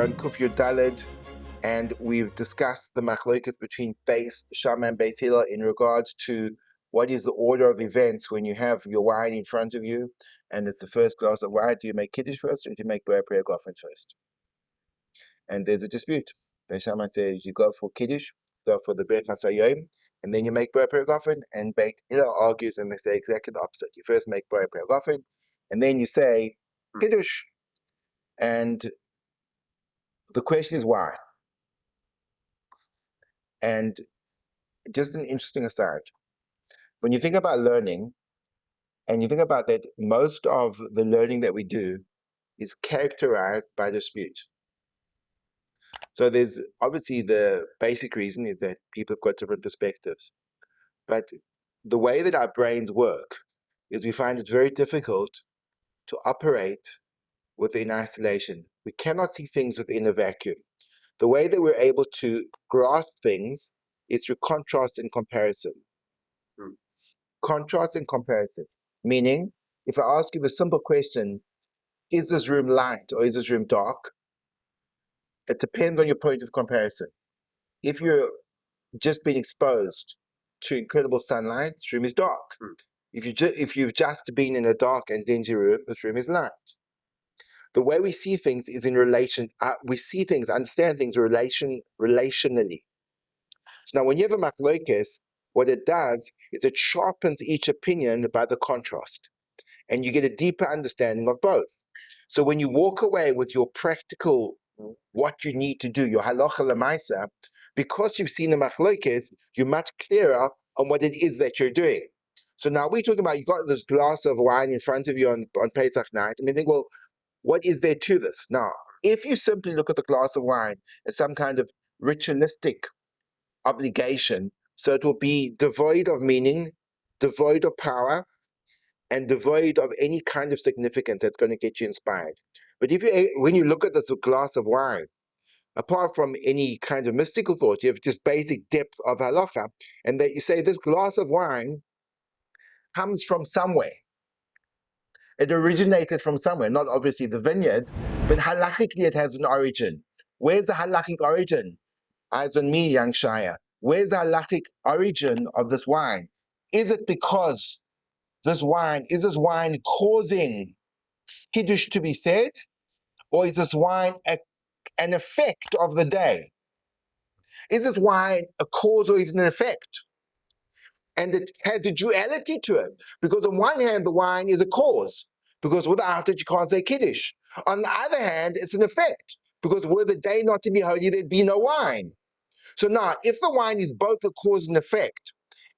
We're on Kuf Yud Daled, and we've discussed the machloket between Shammai and Beit Hillel in regards to what is the order of events when you have your wine in front of you, and it's the first glass of wine. Do you make Kiddush first, or do you make prayer first? And there's a dispute. Beit Shammai says you go for Kiddush, go for the Beit Hasayom, and then you make prayer and Beit Hillel argues, and they say exactly the opposite. You first make prayer and then you say Kiddush. And the question is why? And just an interesting aside, when you think about learning, and you think about that, most of the learning that we do is characterized by dispute. So there's obviously the basic reason is that people have got different perspectives. But the way that our brains work is we find it very difficult to operate within isolation. We cannot see things within a vacuum. The way that we're able to grasp things is through contrast and comparison. Contrast and comparison. Meaning, if I ask you the simple question, is this room light or is this room dark? It depends on your point of comparison. If you're just been exposed to incredible sunlight, this room is dark. If you've just been in a dark and dingy room, this room is light. The way we see things is in relation. We see things, understand things relationally. So now, when you have a machloket, what it does is it sharpens each opinion by the contrast, and you get a deeper understanding of both. So when you walk away with your practical, what you need to do, your halacha lemaisa, because you've seen the machloket, you're much clearer on what it is that you're doing. So now we're talking about, you got this glass of wine in front of you on Pesach night, and we think, well, what is there to this? Now, if you simply look at the glass of wine as some kind of ritualistic obligation, so it will be devoid of meaning, devoid of power, and devoid of any kind of significance that's going to get you inspired. But when you look at this glass of wine, apart from any kind of mystical thought, you have just basic depth of halacha, and that you say this glass of wine comes from somewhere. It originated from somewhere, not obviously the vineyard, but halachically it has an origin. Where's the halachic origin? Eyes on me, young Shia. Where's the halachic origin of this wine? Is it because is this wine causing Kiddush to be said? Or is this wine an effect of the day? Is this wine a cause or is it an effect? And it has a duality to it. Because on one hand, the wine is a cause. Because without it, you can't say Kiddush. On the other hand, it's an effect. Because were the day not to be holy, there'd be no wine. So now, if the wine is both a cause and effect,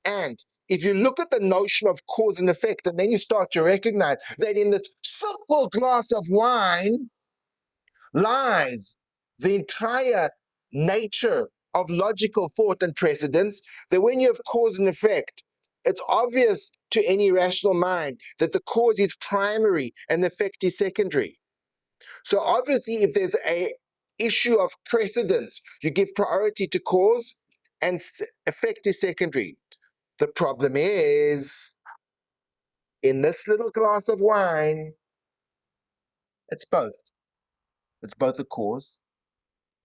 and if you look at the notion of cause and effect, and then you start to recognize that in this simple glass of wine lies the entire nature of logical thought and precedence, that when you have cause and effect, it's obvious to any rational mind that the cause is primary and the effect is secondary. So obviously, if there's a issue of precedence, you give priority to cause and effect is secondary. The problem is, in this little glass of wine, it's both. It's both a cause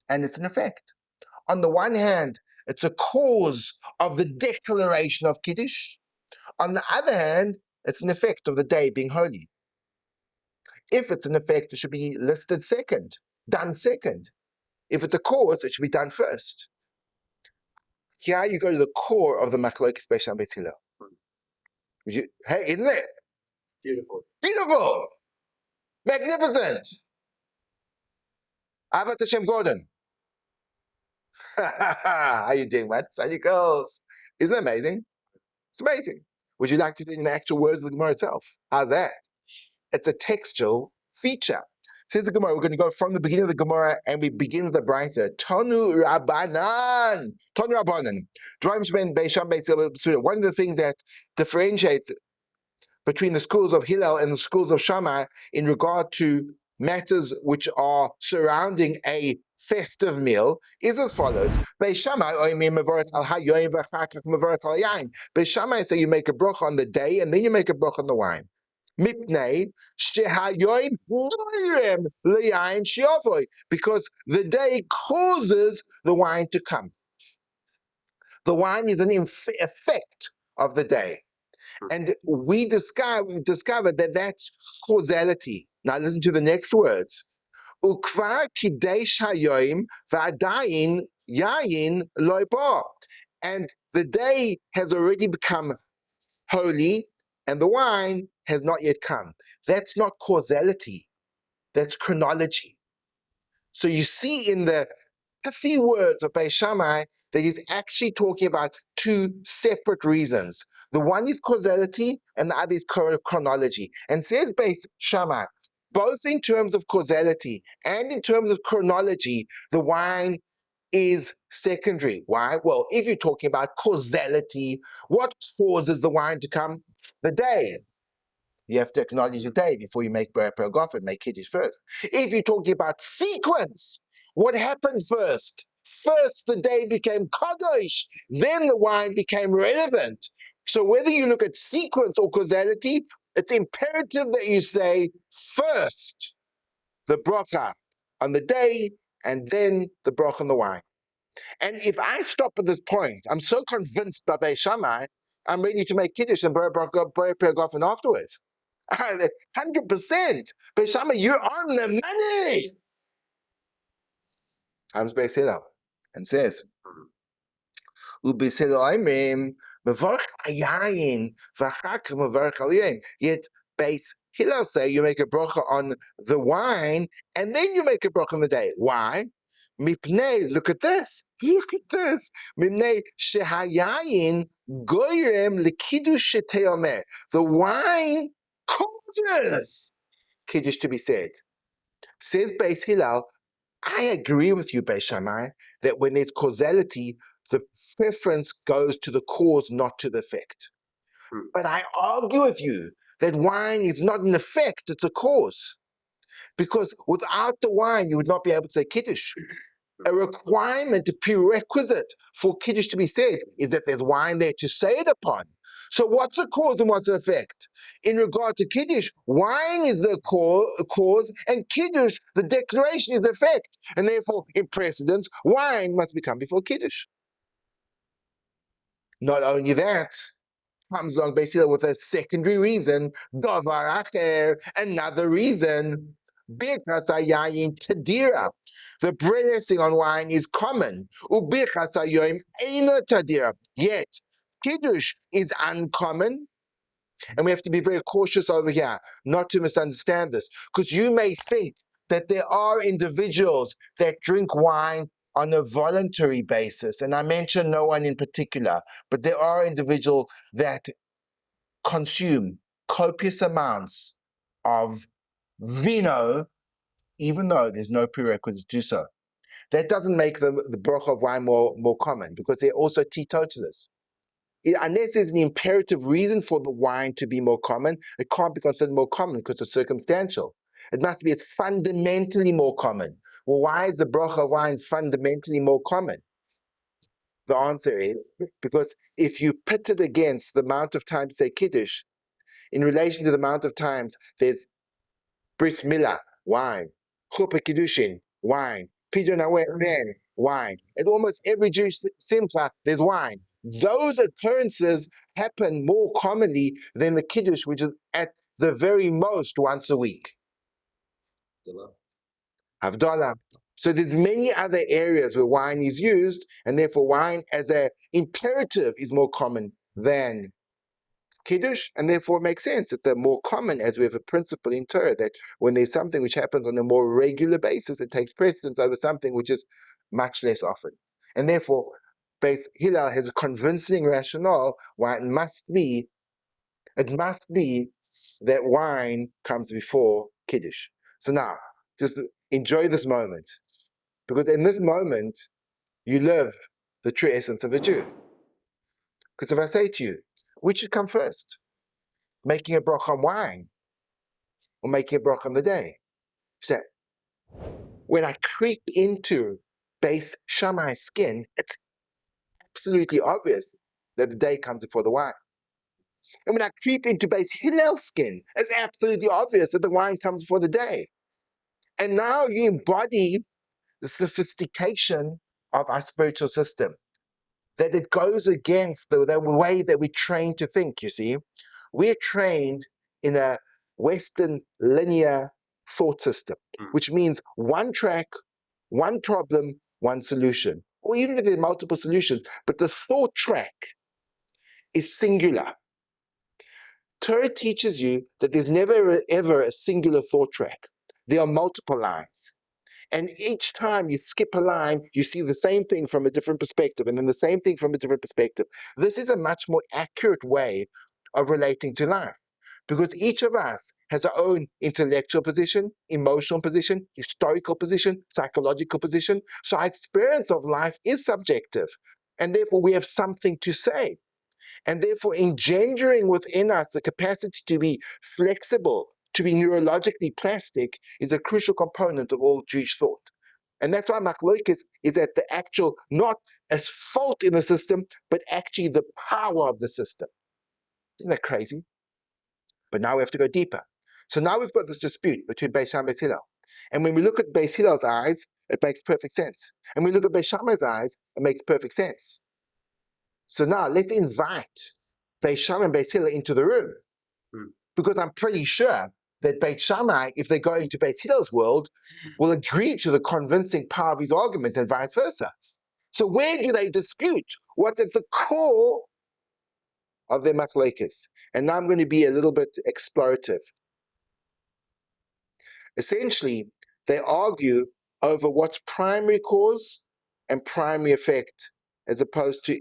and it's an effect. On the one hand, it's a cause of the declaration of Kiddush. On the other hand, it's an effect of the day being holy. If it's an effect, it should be listed second, done second. If it's a cause, it should be done first. Here you go to the core of the machloket by Shammai Beit Hillel. Hey, isn't it? Beautiful. Beautiful! Magnificent! Avat Hashem Gordon. How you doing, Matt? How you girls? Isn't that amazing? It's amazing. Would you like to see the actual words of the Gemara itself? How's that? It's a textual feature. Says the Gemara, we're going to go from the beginning of the Gemara and we begin with the Brisa. Tonu Rabbanan. Tonu Rabbanan. One of the things that differentiates between the schools of Hillel and the schools of Shammai in regard to matters which are surrounding a festive meal is as follows. Beit Shammai say you make a bracha on the day and then you make a bracha on the wine. Mipnei shehayoim noirem leyain shiavoy, because the day causes the wine to come. The wine is an effect of the day. And we discovered that that's causality. Now listen to the next words. Ukvar kidesh hayoim v'adayin yayin loiba. And the day has already become holy, and the wine has not yet come. That's not causality. That's chronology. So you see in the pithy words of Beit Shammai that he's actually talking about two separate reasons. The one is causality and the other is chronology. And says Beit Shammai, both in terms of causality and in terms of chronology, the wine is secondary. Why? Well, if you're talking about causality, what causes the wine to come? The day. You have to acknowledge the day before you make Ber Gofen, make Kiddush first. If you're talking about sequence, what happened first? First, the day became Kadosh, then the wine became relevant. So whether you look at sequence or causality, it's imperative that you say first the bracha on the day and then the bracha on the wine. And if I stop at this point, I'm so convinced by Beit Shammai, I'm ready to make Kiddush and Ber Gofen afterwards. 100%. Beit Shammai, you're on the money. Comes Beit Hillel and says, Yet Beit Hillel say you make a bracha on the wine and then you make a bracha on the day. Why? Mipnei, look at this. Look at this. Mipnei shehayayin goyrem lekiddush sheteomer. The wine causes Kiddush to be said. Says Beit Hillel, I agree with you, Beit Shammai, that when there's causality, the preference goes to the cause, not to the effect. But I argue with you that wine is not an effect, it's a cause. Because without the wine, you would not be able to say Kiddush. A requirement, a prerequisite for Kiddush to be said is that there's wine there to say it upon. So what's the cause and what's the effect? In regard to Kiddush, wine is the cause and Kiddush, the declaration, is the effect. And therefore, in precedence, wine must become before Kiddush. Not only that, comes along basically with a secondary reason, davar acher, another reason, birkas hayayin tadira. The blessing on wine is common. Ubirkas hayoim eino tadira. Yet, Kiddush is uncommon, and we have to be very cautious over here not to misunderstand this, because you may think that there are individuals that drink wine on a voluntary basis, and I mention no one in particular, but there are individuals that consume copious amounts of vino, even though there's no prerequisite to do so. That doesn't make the bracha of wine more common, because they're also teetotalers. Unless there's an imperative reason for the wine to be more common, it can't be considered more common because it's circumstantial. It must be, it's fundamentally more common. Well, why is the bracha of wine fundamentally more common? The answer is because if you pit it against the amount of time to say Kiddush, in relation to the amount of times there's bris milah, wine, chuppah kiddushin, wine, pidyon ben, wine. At almost every Jewish simcha, there's wine. Those occurrences happen more commonly than the Kiddush, which is at the very most once a week. Havdalah. So there's many other areas where wine is used, and therefore wine as an imperative is more common than Kiddush, and therefore it makes sense that they're more common, as we have a principle in Torah that when there's something which happens on a more regular basis, it takes precedence over something which is much less often. And therefore, Beit Hillel has a convincing rationale why it must be that wine comes before Kiddush. So now, just enjoy this moment, because in this moment, you live the true essence of a Jew. Because if I say to you, which should come first? Making a bracha on wine or making a bracha on the day? So when I creep into Beit Shammai's skin, it's absolutely obvious that the day comes before the wine. And when I creep into base Hillel skin, it's absolutely obvious that the wine comes before the day. And now you embody the sophistication of our spiritual system, that it goes against the way that we train to think, you see. We're trained in a Western linear thought system, which means one track, one problem, one solution. Or even if there are multiple solutions, but the thought track is singular. Torah teaches you that there's never ever a singular thought track. There are multiple lines. And each time you skip a line, you see the same thing from a different perspective, and then the same thing from a different perspective. This is a much more accurate way of relating to life, because each of us has our own intellectual position, emotional position, historical position, psychological position. So our experience of life is subjective, and therefore we have something to say. And therefore engendering within us the capacity to be flexible, to be neurologically plastic, is a crucial component of all Jewish thought. And that's why machloket is at the actual, not as fault in the system, but actually the power of the system. Isn't that crazy? But now we have to go deeper. So now we've got this dispute between Beit Shammai and Beit Hillel. And when we look at Beit Hillel's eyes, it makes perfect sense. And when we look at Beit Shammai's eyes, it makes perfect sense. So now let's invite Beit Shammai and Beit Hillel into the room. Because I'm pretty sure that Beit Shammai, if they go into Beit Hillel's world, will agree to the convincing power of his argument and vice versa. So where do they dispute? What's at the core of their machloket? And now I'm going to be a little bit explorative. Essentially, they argue over what's primary cause and primary effect, as opposed to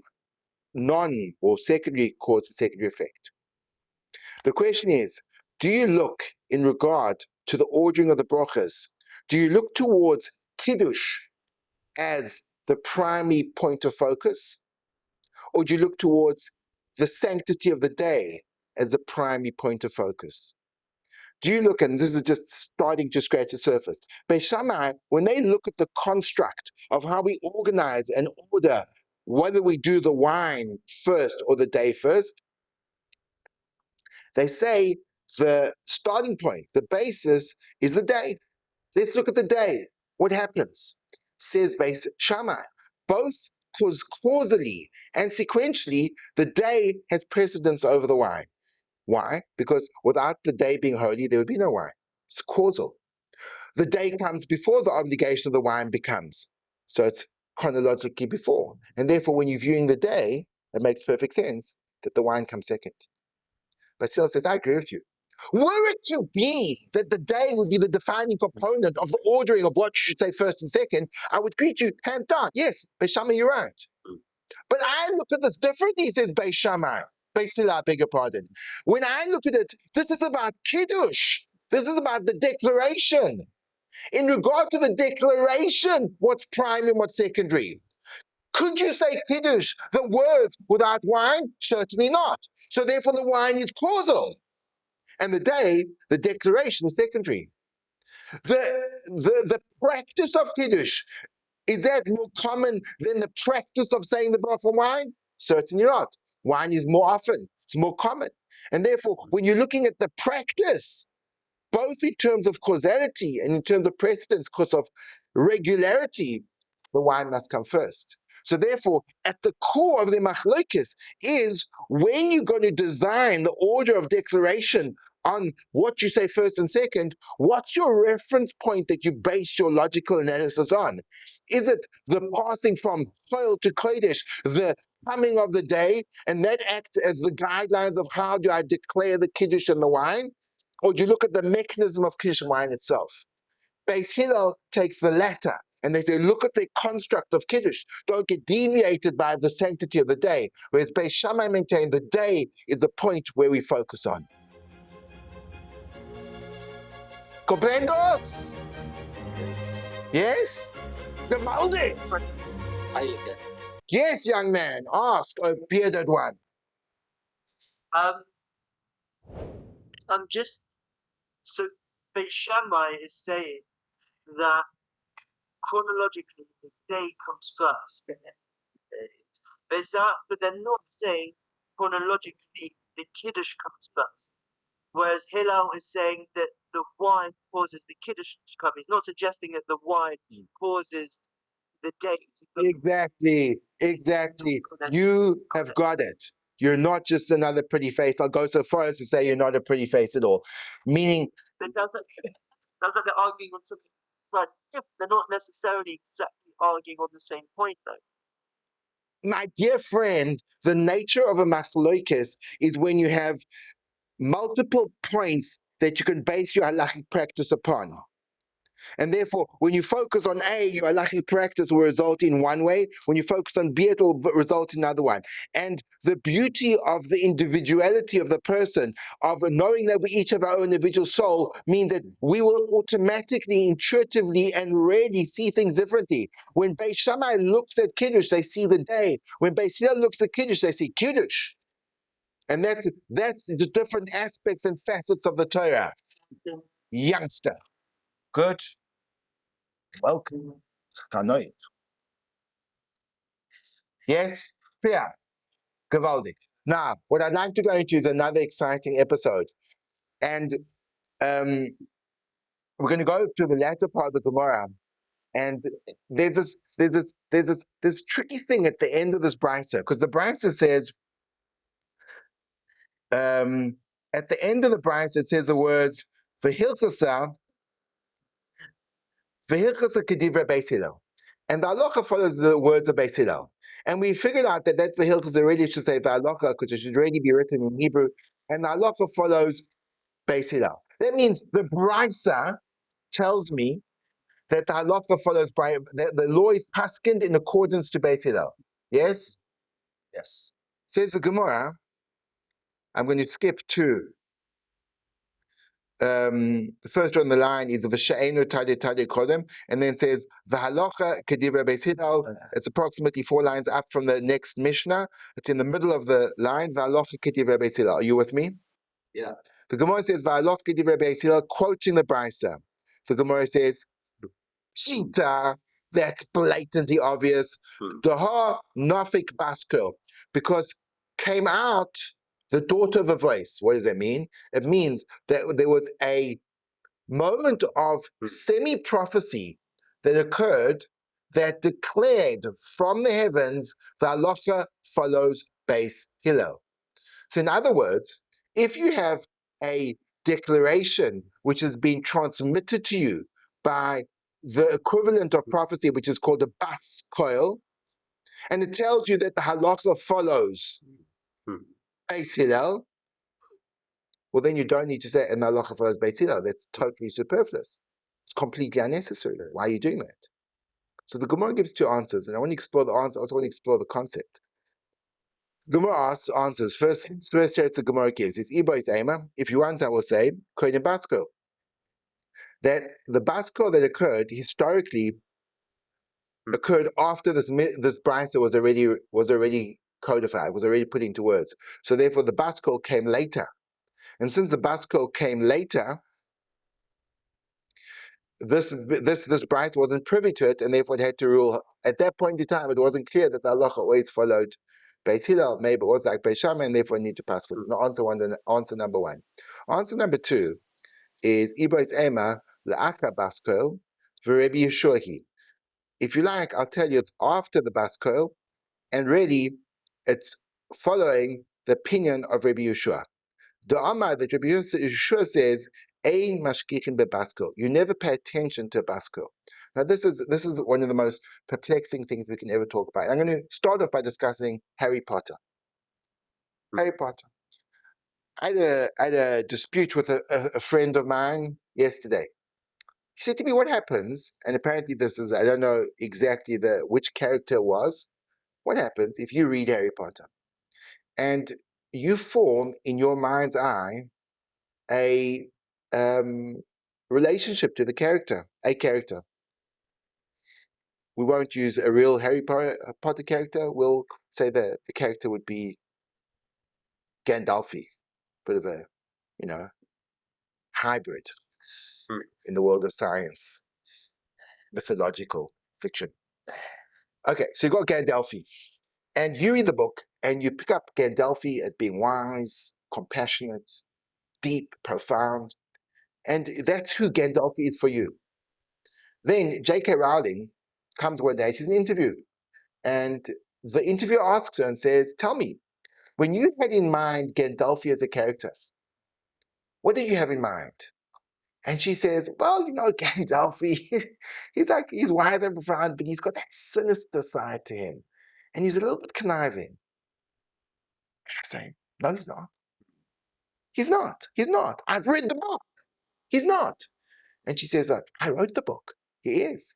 non or secondary cause and secondary effect. The question is, do you look in regard to the ordering of the brachas? Do you look towards Kiddush as the primary point of focus? Or do you look towards the sanctity of the day as the primary point of focus? Do you look, and this is just starting to scratch the surface, Beit Shammai, when they look at the construct of how we organize and order whether we do the wine first or the day first, they say the starting point, the basis, is the day. Let's look at the day. What happens? Says Beit Shammai. Both causally and sequentially, the day has precedence over the wine. Why? Because without the day being holy, there would be no wine. It's causal. The day comes before the obligation of the wine becomes. So it's chronologically before. And therefore, when you're viewing the day, it makes perfect sense that the wine comes second. But Segal says, I agree with you. Were it to be that the day would be the defining component of the ordering of what you should say first and second, I would greet you hand down. Yes, Beit Shammai, you're right. But I look at this differently, says Beit Shammai. Beit Hillel, I beg your pardon. When I look at it, this is about Kiddush. This is about the declaration. In regard to the declaration, what's primary and what's secondary? Could you say Kiddush, the word, without wine? Certainly not. So therefore the wine is causal. And the day, the declaration, is secondary. The practice of Kiddush, is that more common than the practice of saying the bracha on wine? Certainly not. Wine is more often, it's more common. And therefore, when you're looking at the practice, both in terms of causality and in terms of precedence, because of regularity, the wine must come first. So therefore, at the core of the machloket is when you're going to design the order of declaration on what you say first and second, what's your reference point that you base your logical analysis on? Is it the passing from Chol to Kodesh, the coming of the day, and that acts as the guidelines of how do I declare the Kiddush and the wine? Or do you look at the mechanism of Kiddush and wine itself? Beit Hillel takes the latter, and they say, look at the construct of Kiddush. Don't get deviated by the sanctity of the day. Whereas Beit Shammai maintain the day is the point where we focus on. ¿Comprendos? Yes? Gewaldig! Yes, young man. Ask, oh bearded one. I'm just so Beit Shammai is saying that chronologically the day comes first. But they're not saying chronologically the Kiddush comes first. Whereas Hillel is saying that the wine causes the Kiddush to come. He's not suggesting that the wine causes the date. Exactly. You have got it. You're not just another pretty face. I'll go so far as to say you're not a pretty face at all. Meaning, It sounds like they're arguing on something. Right. Yeah, they're not necessarily exactly arguing on the same point, though. my dear friend, the nature of a machloket is when you have multiple points that you can base your halachic practice upon. And therefore, when you focus on A, your halachic practice will result in one way. When you focus on B, it will result in another one. And the beauty of the individuality of the person, of knowing that we each have our own individual soul, means that we will automatically, intuitively, and really see things differently. When Beit Shammai looks at Kiddush, they see the day. When Beit Segal looks at Kiddush, they see Kiddush. And that's the different aspects and facets of the Torah. Youngster. Good. Welcome. Kanoit. Yes? Yeah. Gewaldig. Now, what I'd like to go into is another exciting episode. And we're going to go to the latter part of the Gemara. And there's this tricky thing at the end of this brisa, because the brisa says, at the end of the brisa, it says the words, V'hilchasa kedivra Beit Hillel. And the halacha follows the words of Beit Hillel. And we figured out that v'hilchasa really should say v'halacha, because it should really be written in Hebrew. And the halacha follows Beit Hillel. That means the brisa tells me that the halacha follows, that the law is paskind in accordance to Beit Hillel. Yes? Yes. Says the Gemara, I'm going to skip to the first one on the line is v'she'enu tade kodem, and then it says v'halacha kedivra Beit Hillel. It's approximately 4 lines up from the next Mishnah. It's in the middle of the line. V'halacha kedivra Beit Hillel. Are you with me? Yeah. The Gemara says v'halacha kedivra Beit Hillel, quoting the brisa. The Gemara says shita. That's blatantly obvious. Daha nafik baskel, because came out the daughter of a voice. What does that mean? It means that there was a moment of semi-prophecy that occurred that declared from the heavens the halacha follows Beit Hillel. So in other words, if you have a declaration which has been transmitted to you by the equivalent of prophecy, which is called a bas koil, and it tells you that the halacha follows Beit Hillel, well, then you don't need to say an halacha follows Beit Hillel. That's totally superfluous. It's completely unnecessary. Why are you doing that? So the Gemara gives 2 answers, and I want to explore the answer. I also want to explore the concept. Gemara answers. First here the Gemara gives is Ibois Ema. If you want, I will say Kohen Basko. That the Basko that occurred historically occurred after this brisa was already codified, was already put into words. So therefore, the Basko came later. And since the Basko came later, this bride wasn't privy to it, and therefore it had to rule. At that point in time, it wasn't clear that the halacha always followed Beit Hillel. Maybe it was like Beit Shammai, and therefore it need to pass for it. Answer number 1. Answer number 2 is Ibois Ema La'acha Basko v'Rebbi Yeshua. If you like, I'll tell you it's after the Basko, and really it's following the opinion of Rabbi Yeshua. The Amar that Rabbi Yeshua says, Ein mashkichin bebasko. You never pay attention to a basko. Now this is one of the most perplexing things we can ever talk about. I'm going to start off by discussing Harry Potter. Harry Potter. I had a dispute with a friend of mine yesterday. He said to me, what happens, and apparently this is, I don't know exactly which character it was, what happens if you read Harry Potter and you form in your mind's eye a relationship to the character, a character. We won't use a real Harry Potter character. We'll say that the character would be Gandalfi, bit of a, hybrid in the world of science, mythological fiction. Okay, so you got Gandalfi, And you read the book, and you pick up Gandalfi as being wise, compassionate, deep, profound, and that's who Gandalfi is for you. Then J.K. Rowling comes one day, she's in an interview, and the interviewer asks her and says, tell me, when you had in mind Gandalfi as a character, what did you have in mind? And she says, well, Gandalfi, he's wise and profound, but he's got that sinister side to him. And he's a little bit conniving. I'm saying, no, he's not. He's not. He's not. I've read the book. He's not. And she says, I wrote the book. He is.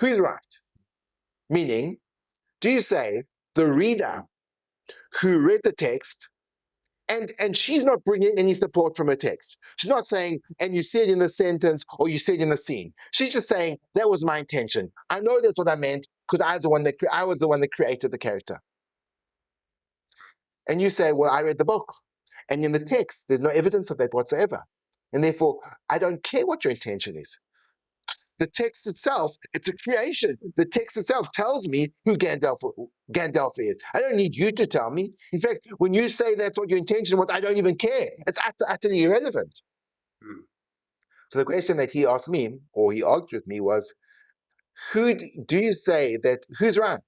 Who's right? Meaning, do you say the reader who read the text, and she's not bringing any support from her text. She's not saying, and you said in the sentence, or you said in the scene. She's just saying, that was my intention. I know that's what I meant, because I was the one that created the character. And you say, well, I read the book. And in the text, there's no evidence of that whatsoever. And therefore, I don't care what your intention is. The text itself, it's a creation. The text itself tells me who Gandalf is. I don't need you to tell me. In fact, when you say that's what your intention was, I don't even care. It's utterly irrelevant. So the question that he asked me, or he argued with me, was, who do you say that, who's right?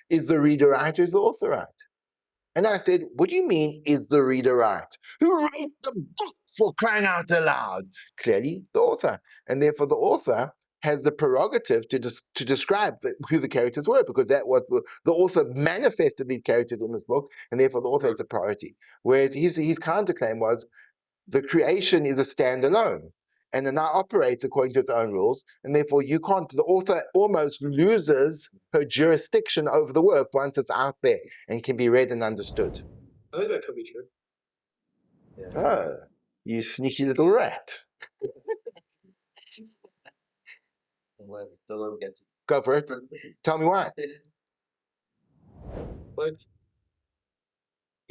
Is the reader right or is the author right? And I said, what do you mean, is the reader right? Who wrote the book, for crying out aloud? Clearly, the author. And therefore, the author has the prerogative to describe who the characters were, because that was the author manifested these characters in this book, and therefore the author has the priority. Whereas his counterclaim was, the creation is a standalone, and it now operates according to its own rules, and therefore you can't, the author almost loses her jurisdiction over the work once it's out there and can be read and understood. I think that could be true. Yeah. Oh, you sneaky little rat. Don't get Go for it. Tell me why. Like,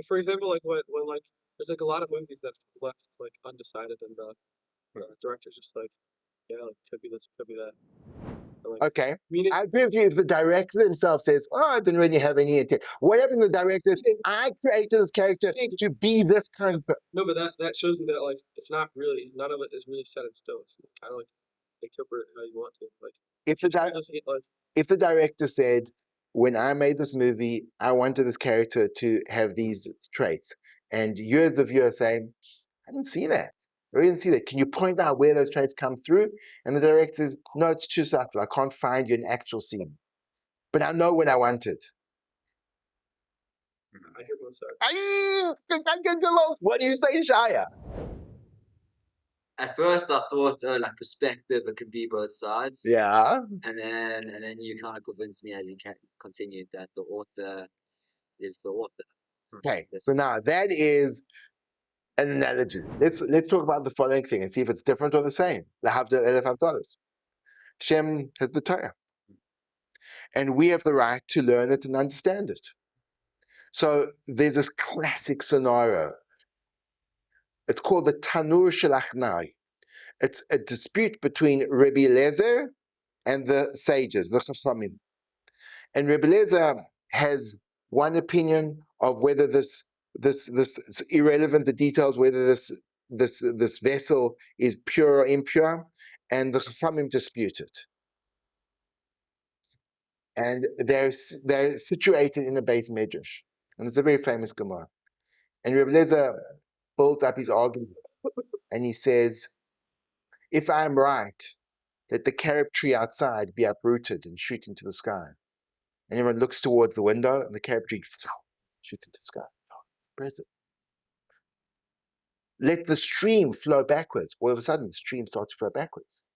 for example, like when like there's like a lot of movies that left like undecided, and the director's just like, yeah, like could be this, could be that. Like, okay, I agree with you if the director himself says, oh, I didn't really have any intent. What happened if the director says, I created this character to be this kind of person? No, but that shows you that like it's not really, none of it is really set in stone. It's kind of like interpret it how you want to. Like if the director said, when I made this movie, I wanted this character to have these traits, and years of years saying, I didn't see that. I didn't see that. Can you point out where those traits come through? And the director says, no, it's too subtle. I can't find you an actual scene. But I know what I wanted. I hear both sides. What do you say, Shia? At first, I thought, like perspective, it could be both sides. Yeah. And then you kind of convinced me as you continued that the author is the author. Okay. So now that is an analogy. Let's talk about the following thing and see if it's different or the same. $1,500. Shem has the Torah. And we have the right to learn it and understand it. So there's this classic scenario. It's called the Tanur Shalachnai. It's a dispute between Rabbi Lezer and the sages, the Chachamim. And Rabbi Lezer has one opinion of whether this it's irrelevant, the details, whether this vessel is pure or impure, and the Chachamim dispute it. And they're situated in the Beit Medrash. And it's a very famous Gemara. And Rabbi Lezer builds up his argument, and he says, if I'm right, that the carob tree outside be uprooted and shoot into the sky. And everyone looks towards the window, and the carob tree shoots into the sky. It's present. Let the stream flow backwards. All of a sudden, the stream starts to flow backwards.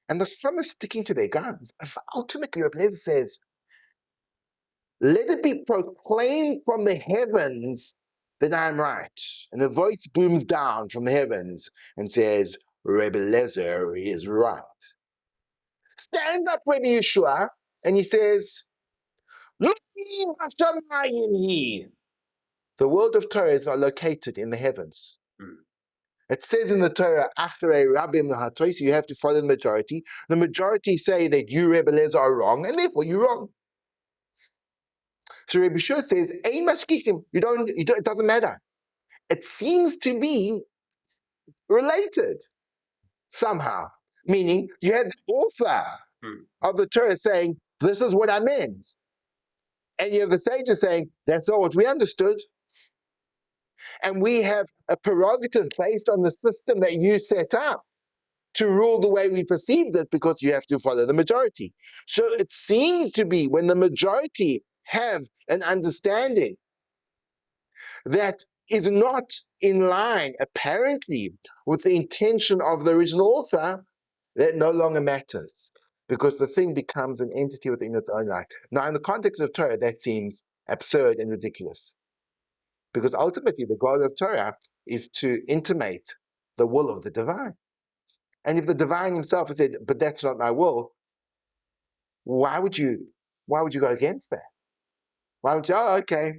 And the some are sticking to their guns. Ultimately, Rabbi Lezer says, let it be proclaimed from the heavens that I'm right. And a voice booms down from the heavens and says, Rabbi Lezer is right. Stands up Rabbi Yeshua, and he says, the world of Torah is not located in the heavens. It says in the Torah, Achrei Rabbim L'Hatois, you have to follow the majority. The majority say that you, Rabbi Lezer, are wrong, and therefore you're wrong. So Rabbi Segal says, Ein mashgichim. It doesn't matter. It seems to be related somehow. Meaning, you had the author of the Torah saying, this is what I meant. And you have the sages saying, that's not what we understood. And we have a prerogative based on the system that you set up to rule the way we perceived it, because you have to follow the majority. So it seems to be when the majority have an understanding that is not in line, apparently, with the intention of the original author, that no longer matters, because the thing becomes an entity within its own right. Now, in the context of Torah, that seems absurd and ridiculous, because ultimately the goal of Torah is to intimate the will of the divine. And if the divine himself has said, but that's not my will, why would you go against that? Why would you, okay,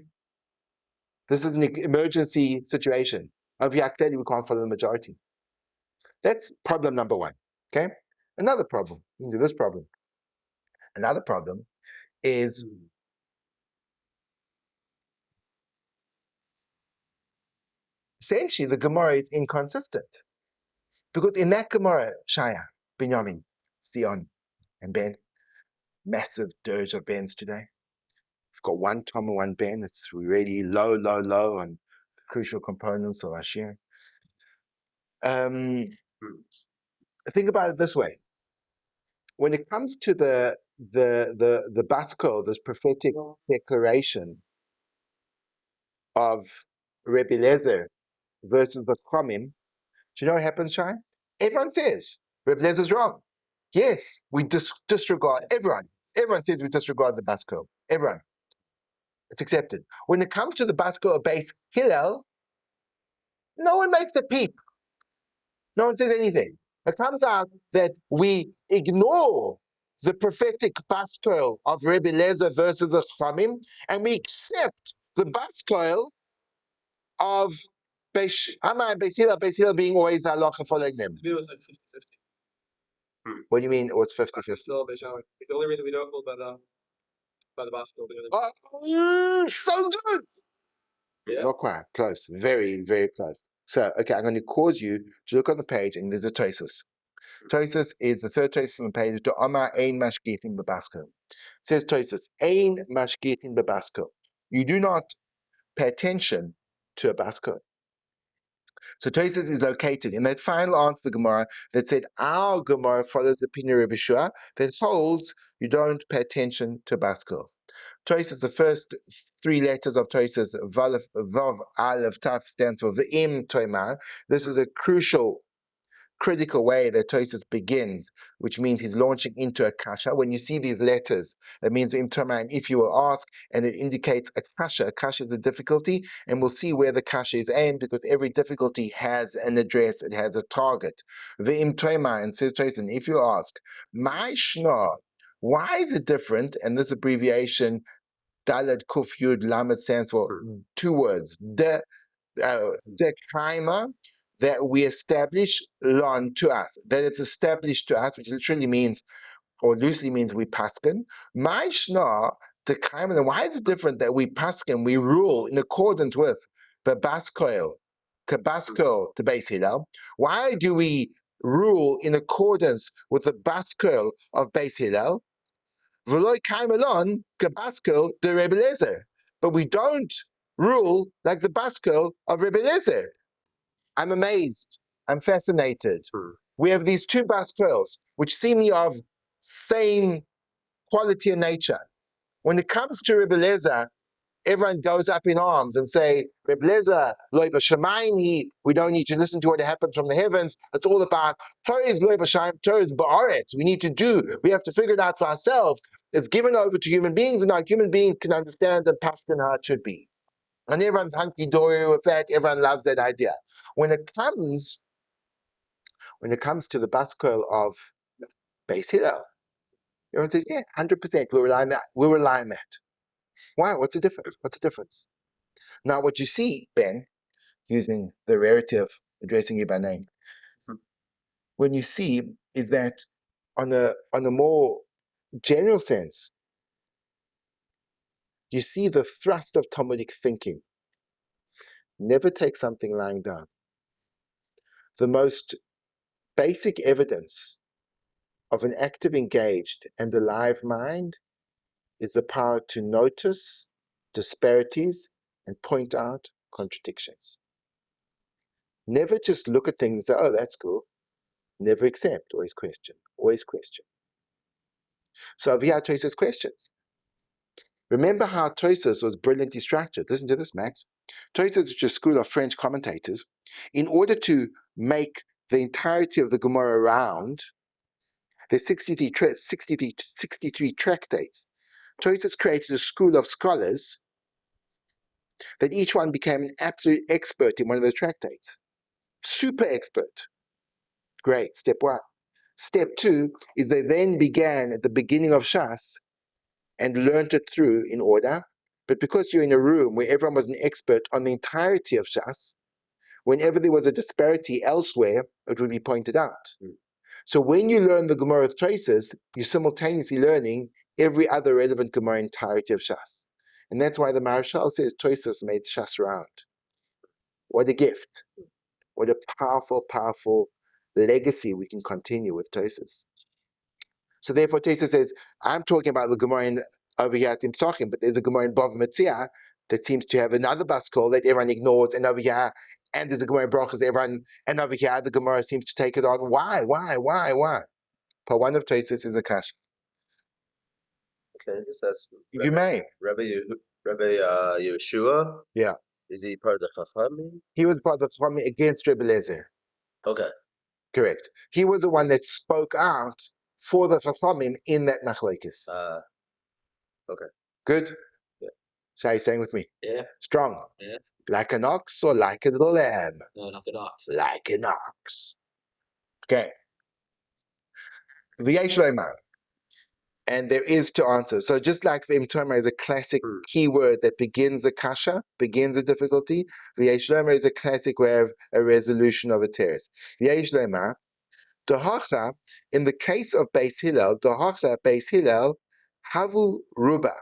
this is an emergency situation. Of clearly we can't follow the majority. That's problem number one, okay? Another problem, listen to this problem. Another problem is essentially the Gemara is inconsistent. Because in that Gemara, Shaya, Binyamin, Sion, and Ben, massive dirge of Bens today. We've got one Tom and one Ben. It's really low on the crucial components of our Shiur. Think about it this way. When it comes to the Basko, this prophetic declaration of Rebbe Lezer versus the Chomim, do you know what happens, Shai? Everyone says Rebbe Lezer's wrong. Yes, we disregard everyone. Everyone says we disregard the Basko. Everyone. It's accepted. When it comes to the Basko of Beit Hillel, no one makes a peep. No one says anything. It comes out that we ignore the prophetic Basko of Rebbe Lezer versus the Chachamim, and we accept the Basko of Shammai and Beit Hillel being always halacha following them. Maybe it was like 50-50. What do you mean it was 50-50? The only reason we don't hold by the basketball. So good! Yeah. Not quite. Close. Very, very close. So, okay, I'm going to cause you to look on the page, and there's a Tosus. Tosus is the third Tosus on the page. To Amar Ein Mashgitin Bebasko. Says Tosus, Ein Mashgitin Bebasko. You do not pay attention to a basko. So Tosus is located in that final answer to the Gemara that said our Gemara follows the opinion of Rabbi Segal that holds you don't pay attention to basko. Tosus, the first three letters of Tosus, Vav Aleph Taf, stands for V'im Toimar. This is a critical way that Tosus begins, which means he's launching into a kasha. When you see these letters, that means V'im Toimar, and if you will ask, and it indicates a kasha. A kasha is a difficulty, and we'll see where the kasha is aimed, because every difficulty has an address, it has a target. V'im Toimar, and says Tosus, and if you ask, my shna, why is it different? And this abbreviation, Dalet Kuf Yud Lamed, stands for two words, de kaima, that we establish lon to us, that it's established to us, which literally means, or loosely means, we paskin. My shna, de kaima, and why is it different that we paskin, we rule in accordance with bebaskoil, kabaskoil to Beit Hillel? Why do we rule in accordance with the baskoil of Beit Hillel? V'loi kaimelon kabaskel de Rebbe Lezer, but we don't rule like the baskel of Rebbe Lezer. I'm amazed. I'm fascinated. We have these two baskels, which seem of same quality and nature. When it comes to Rebbe Lezer, everyone goes up in arms and say, Reb Lezer, loy b'shamayim, we don't need to listen to what happens from the heavens. It's all about Torah is loy b'shamayim, Torah is ba'aretz. We have to figure it out for ourselves. It's given over to human beings, and now human beings can understand and paskin how it should be. And everyone's hunky-dory with that. Everyone loves that idea. When it comes to the baskol of Beit Hillel, everyone says, yeah, 100%, we're relying on that. Why? What's the difference? Now, what you see, Ben, using the rarity of addressing you by name, when you see is that on a more general sense, you see the thrust of Talmudic thinking. Never take something lying down. The most basic evidence of an active, engaged, and alive mind is the power to notice disparities and point out contradictions. Never just look at things and say, oh, that's cool. Never accept, always question, always question. So over here, Tosfos questions. Remember how Tosfos was brilliantly structured. Listen to this, Max. Tosfos, which is a school of French commentators, in order to make the entirety of the Gemara round, there's 63 tractates. Tosfos created a school of scholars that each one became an absolute expert in one of those tractates. Super expert. Great, step one. Step two is they then began at the beginning of Shas and learned it through in order. But because you're in a room where everyone was an expert on the entirety of Shas, whenever there was a disparity elsewhere, it would be pointed out. So when you learn the Gemara of Tosfos, you're simultaneously learning every other relevant Gemara entirety of Shas. And that's why the Maharshal says Tosfos made Shas round. What a gift. What a powerful, powerful legacy we can continue with Tosfos. So therefore Tosfos says, I'm talking about the Gemara over here in Psachim, but there's a Gemara in Bava Metzia that seems to have another baskol that everyone ignores, and over here, and there's a Gemara in Brachas, and over here the Gemara seems to take it on. Why? Part one of Tosfos is a kasha. Okay, this says You may. Rabbi Yeshua. Yeah. Is he part of the Chachamim? He was part of the Shammai against Rabbi Lezer. Okay. Correct. He was the one that spoke out for the Chachamim in that machloket. Okay. Good? Yeah. Shall you saying with me? Yeah. Strong. Yeah. Like an ox or like a little lamb? No, not an ox. Like an ox. Okay. V'yesh lo'emar. And there is to answer. So just like v'imtomar is a classic keyword that begins a kasha, begins a difficulty, v'yesh lo'emar is a classic way of a resolution of a teres. V'yesh lo'emar, Dohacha, in the case of Beit Hillel, Dohacha, Beit Hillel, Havu Ruba.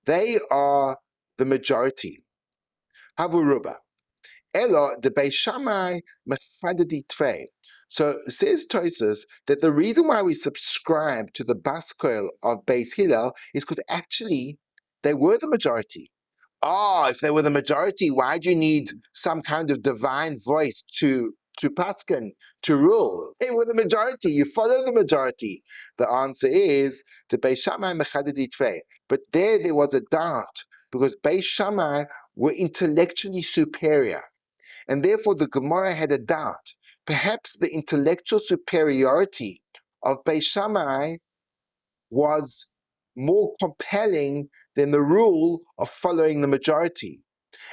They are the majority. Havu Ruba. Elo de Beit Shammai machadedi tvei. So says Tosfos that the reason why we subscribe to the baskol of Beit Hillel is because actually they were the majority. If they were the majority, why do you need some kind of divine voice to paskin, to rule? They were the majority. You follow the majority. The answer is the Beit Shammai mechadedi tvei. But there was a doubt because Beit Shammai were intellectually superior. And therefore the Gemara had a doubt. Perhaps the intellectual superiority of Beit Shammai was more compelling than the rule of following the majority.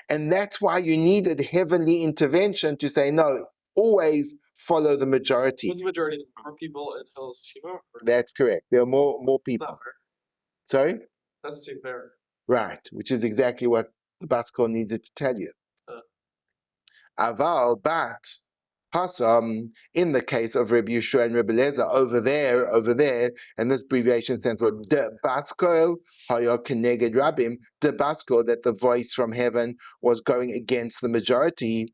And that's why you needed heavenly intervention to say, no, always follow the majority. Was the majority more people in Hillel's yeshiva? That's correct. There are more It's people. not fair. Sorry? Doesn't seem fair. Right, which is exactly what the Baskol needed to tell you. Aval, but Hasam, in the case of Rabbi Yeshua and Rabbi Lezer, over there, and this abbreviation stands for De Baskol, Hayo Keneged Rabim, De Baskol, that the voice from heaven was going against the majority.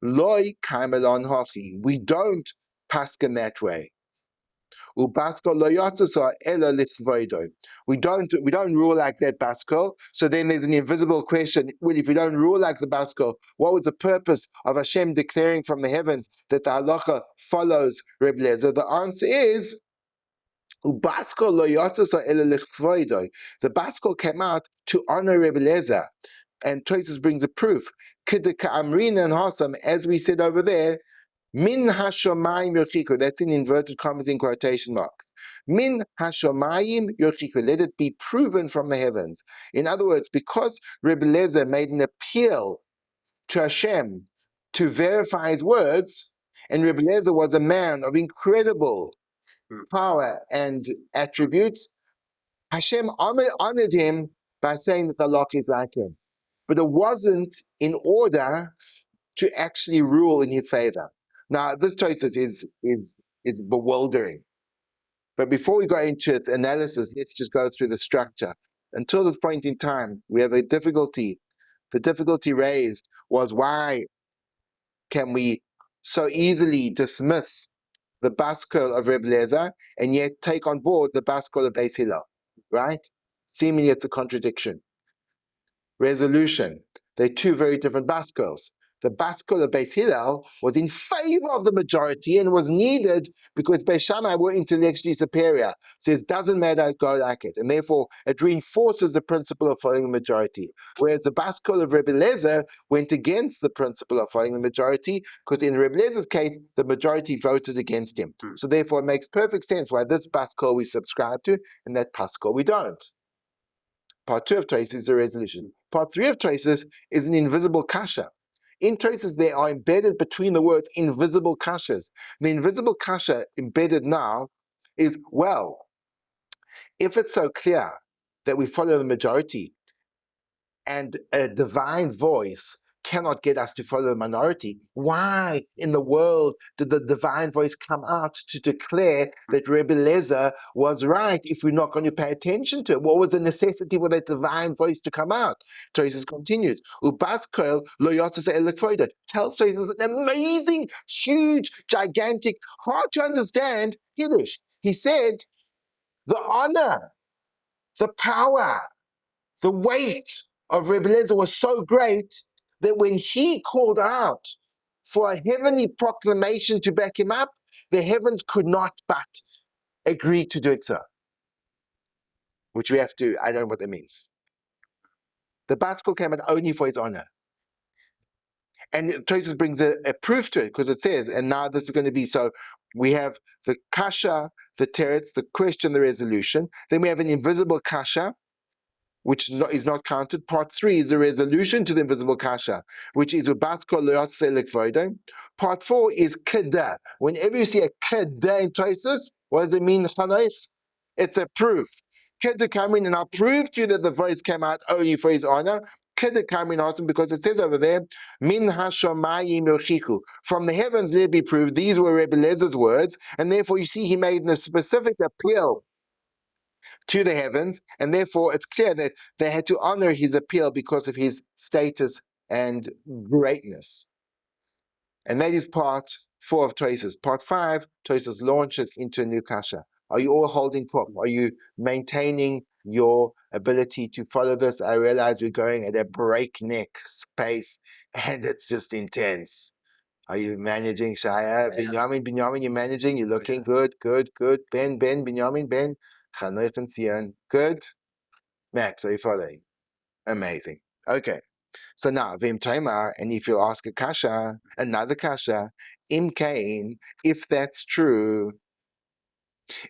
Loi Kaimelon Hachi, we don't paskin that way. Ubaskol lo yotzasa elo lisvoido. We don't rule like that Baskol. So then there's an invisible question. Well, if you don't rule like the Baskol, what was the purpose of Hashem declaring from the heavens that the halacha follows Reb Lezer? The answer is Ubaskol lo yotzasa elo lisvoido. The Baskol came out to honor Reb Lezer. And Tosfos brings a proof. Kedeka amrina and hasam, as we said over there, Min hashomayim yochiku. That's in inverted commas in quotation marks. Min hashomayim yochiku. Let it be proven from the heavens. In other words, because Rebbe Lezer made an appeal to Hashem to verify his words, and Rebbe Lezer was a man of incredible power and attributes, Hashem honored him by saying that the law is like him. But it wasn't in order to actually rule in his favor. Now, this Tosfos is bewildering. But before we go into its analysis, let's just go through the structure. Until this point in time, we have a difficulty. The difficulty raised was why can we so easily dismiss the Baskol of Rebbe Lezer and yet take on board the Baskol of Beit Hillel, right? Seemingly it's a contradiction. Resolution. They're two very different Baskols. The Baskol of Beit Hillel was in favor of the majority and was needed because Beit Shammai were intellectually superior. So it doesn't matter, go like it. And therefore, it reinforces the principle of following the majority. Whereas the Baskol of Rebbe Lezer went against the principle of following the majority because in Rebbe Lezer's case, the majority voted against him. So therefore, it makes perfect sense why this Baskol we subscribe to and that Paskol we don't. Part 2 of Tosis is the resolution. Part 3 of Tosis is an invisible kasha. In Tosis, they are embedded between the words invisible kashas. The invisible kasha embedded now is, well, if it's so clear that we follow the majority and a divine voice cannot get us to follow the minority, why in the world did the divine voice come out to declare that Rebbe Lezer was right if we're not going to pay attention to it? What was the necessity for that divine voice to come out? Tosis continues, Ubaskel lo yotzes elekvoida. Tells Tosis an amazing, huge, gigantic, hard to understand Kiddush. He said, the honor, the power, the weight of Rebbe Lezer was so great that when he called out for a heavenly proclamation to back him up, the heavens could not but agree to do it so. Which we have to, I don't know what that means. The Baskol came out only for his honor. And Tosis brings a proof to it because it says, and now this is going to be, so we have the kasha, the teretz, the question, the resolution. Then we have an invisible kasha, which is not counted. Part 3 is the resolution to the invisible kasha, which is ubasko leotse lekvoide. Part 4 is keda. Whenever you see a keda in Tosis, what does it mean? It's a proof. Keda Kamrin, and I'll prove to you that the voice came out only for his honor. Keda Kamrin awesome because it says over there, Min hashamayim yochiku. From the heavens let be proved. These were Rebbe Lezer's words, and therefore you see he made a specific appeal to the heavens, and therefore it's clear that they had to honor his appeal because of his status and greatness. And that is part 4 of Tosis. Part 5, Tosis launches into a new kasha. Are you all holding form? Are you maintaining your ability to follow this? I realize we're going at a breakneck pace, and it's just intense. Are you managing, Shaya? Yeah. Binyamin, you're managing. You're looking good. Ben, Binyamin, Ben. Chanoich and Sion. Good. Max, are you following? Amazing. Okay. So now, Vim Taimar, and if you'll ask a kasha, another kasha, Im Kain, if that's true,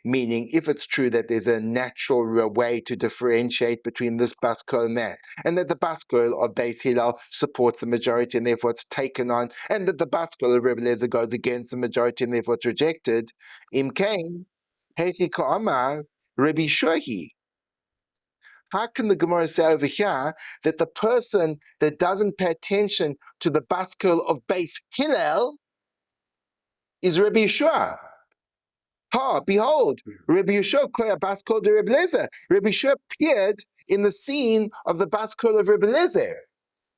meaning if it's true that there's a natural way to differentiate between this Baskol and that the Baskol of Beit Hillel supports the majority and therefore it's taken on, and that the Baskol of Rebbe Lezer goes against the majority and therefore it's rejected, Im Kain, Heichi Ka'amar, Rabbi Shohi. How can the Gemara say over here that the person that doesn't pay attention to the Baskol of Beit Hillel is Rabbi Yeshua? Behold, Rabbi Yeshua koya Baskol de Rebbe Lezer. Rabbi Yeshua appeared in the scene of the Baskol of Rebbe Lezer,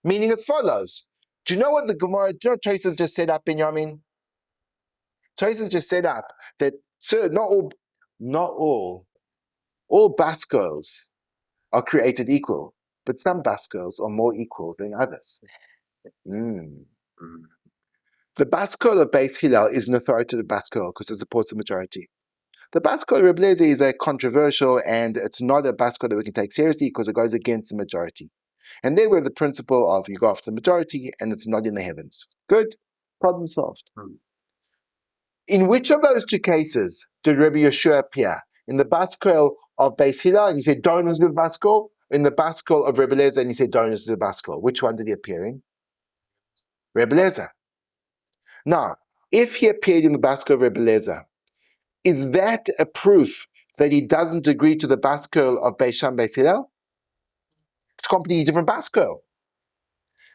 meaning as follows. Do you know what the Gemara, do you know what Tosis just set up, Benjamin? Tosis just set up that, sir, not all Baskols are created equal, but some Baskols are more equal than others. The Baskol of Beit Hillel is an authoritative Baskol because it supports the majority. The Baskol of Rebbe Lezer is a controversial, and it's not a Baskol that we can take seriously because it goes against the majority. And then we have the principle of you go after the majority and it's not in the heavens. Good. Problem solved. In which of those two cases did Rabbi Yeshua appear? In the Baskol of Beit Hillel, and he said, don't listen to the Baskol. In the Baskol of Rebbe Lezer, and he said, don't listen to the Baskol. Which one did he appear in? Rebbe Lezer. Now, if he appeared in the Baskol of Rebbe Lezer, is that a proof that he doesn't agree to the Baskol of Beit Shammai Beit Hillel? It's a completely different Baskol.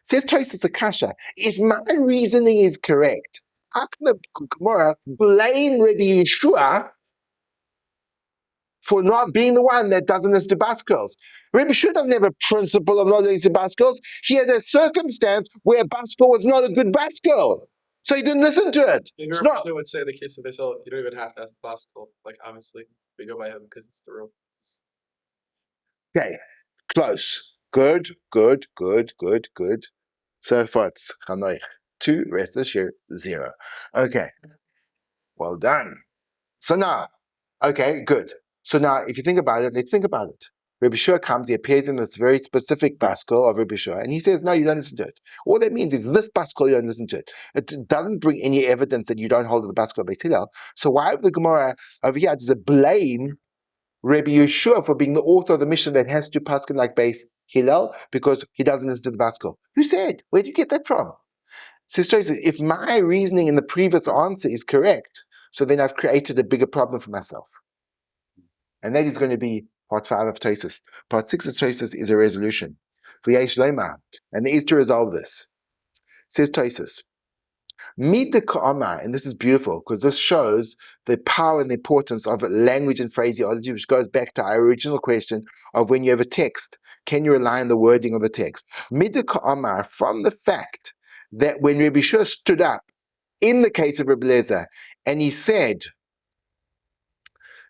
Says Tosis Akasha, if my reasoning is correct, how can the Gemara blame Rabbi Yeshua for not being the one that doesn't listen to bas girls. Rabbi Segal doesn't have a principle of not listening to bas girls. He had a circumstance where a bas girl was not a good bas girl. So he didn't listen to it. Maybe It's Rabbi not. Segal would say in the case of Beisel, you don't even have to ask the Baskel. Like, obviously, we go by him because it's the rule. Okay, close. Good. So far it's Chanoich 2, rest of Shiur 0. Okay, well done. So now, okay, good. So now, if you think about it, let's think about it. Rabbi Segal comes, he appears in this very specific baskel of Rabbi Segal, and he says, no, you don't listen to it. All that means is this baskel, you don't listen to it. It doesn't bring any evidence that you don't hold to the baskel of Beit Hillel. So why would the Gemara over here does it blame Rabbi Yeshua for being the author of the mission that has to paskin like Beit Hillel because he doesn't listen to the baskel? Who said? Where did you get that from? Sister says, if my reasoning in the previous answer is correct, so then I've created a bigger problem for myself. And that is going to be part 5 of Tosis. Part 6 of Tosis is a resolution. For Yesh Lema, and there is to resolve this. Says Tosis, meet the Ka'ama, and this is beautiful because this shows the power and the importance of language and phraseology, which goes back to our original question of when you have a text, can you rely on the wording of the text? Meet the Ka'ama from the fact that when Rabbi Segal stood up in the case of Rabbi Lezer, and he said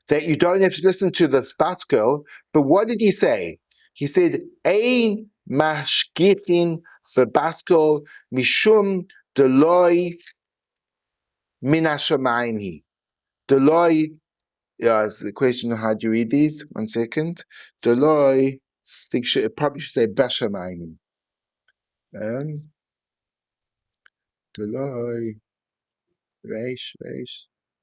that you don't have to listen to the bas girl, but what did he say? He said, Ein mashgithin bebas girl mishum deloi min hashamayim hi. Deloi, it's the question, how do you read these? 1 second. Deloi, I think probably should say bashamayim. Deloi, reish.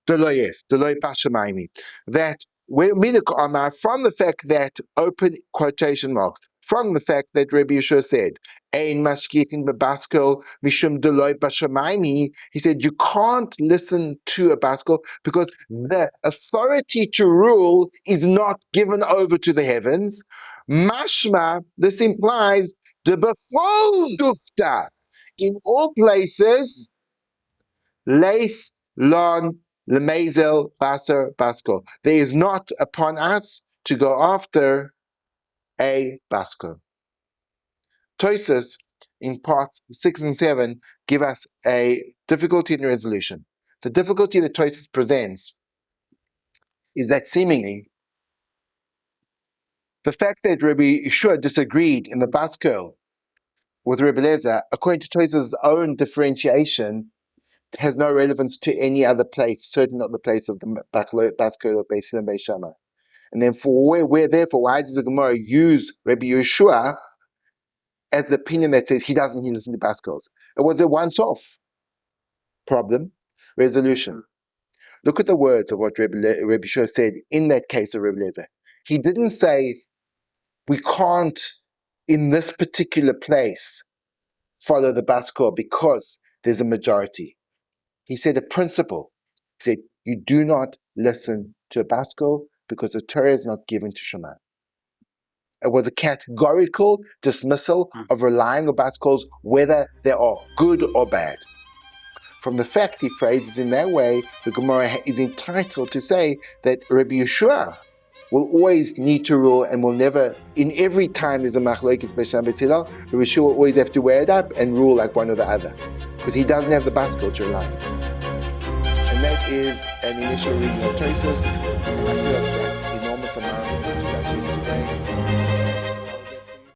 Deloi, yes, Deloi Pashamayim. That from the fact that, open quotation marks, from the fact that Rabbi Yeshua said, Ein mashkitin bebaskel mishum Deloi Pashamayim, he said you can't listen to a baskel because the authority to rule is not given over to the heavens. Mashma, this implies the befol dufta. In all places, leis lon Lemazel, Basar, Baskel. There is not upon us to go after a Baskel. Tosis in parts 6 and 7 give us a difficulty in resolution. The difficulty that Tosis presents is that seemingly the fact that Rabbi Yeshua disagreed in the Baskel with Rabbi Lezer, according to Tosis' own differentiation, has no relevance to any other place, certainly not the place of the baskel of Beit Hillel and Beit Shammai. And then therefore, why does the Gemara use Rabbi Yeshua as the opinion that says he doesn't listen to baskels? It was a once-off problem. Resolution. Look at the words of what Rabbi Yeshua said in that case of Rabbi Lezer. He didn't say, we can't, in this particular place, follow the baskel because there's a majority. He said a principle. He said, you do not listen to a baskel because the Torah is not given to Shammai. It was a categorical dismissal of relying on baskels, whether they are good or bad. From the fact he phrases in that way, the Gemara is entitled to say that Rabbi Yeshua will always need to rule and will never, in every time there's a machloket Beit Shammai Beit Hillel, Rabbi Yeshua will always have to wear it up and rule like one or the other, because he doesn't have the baskel to rely on. And that is an initial reading of Tosis.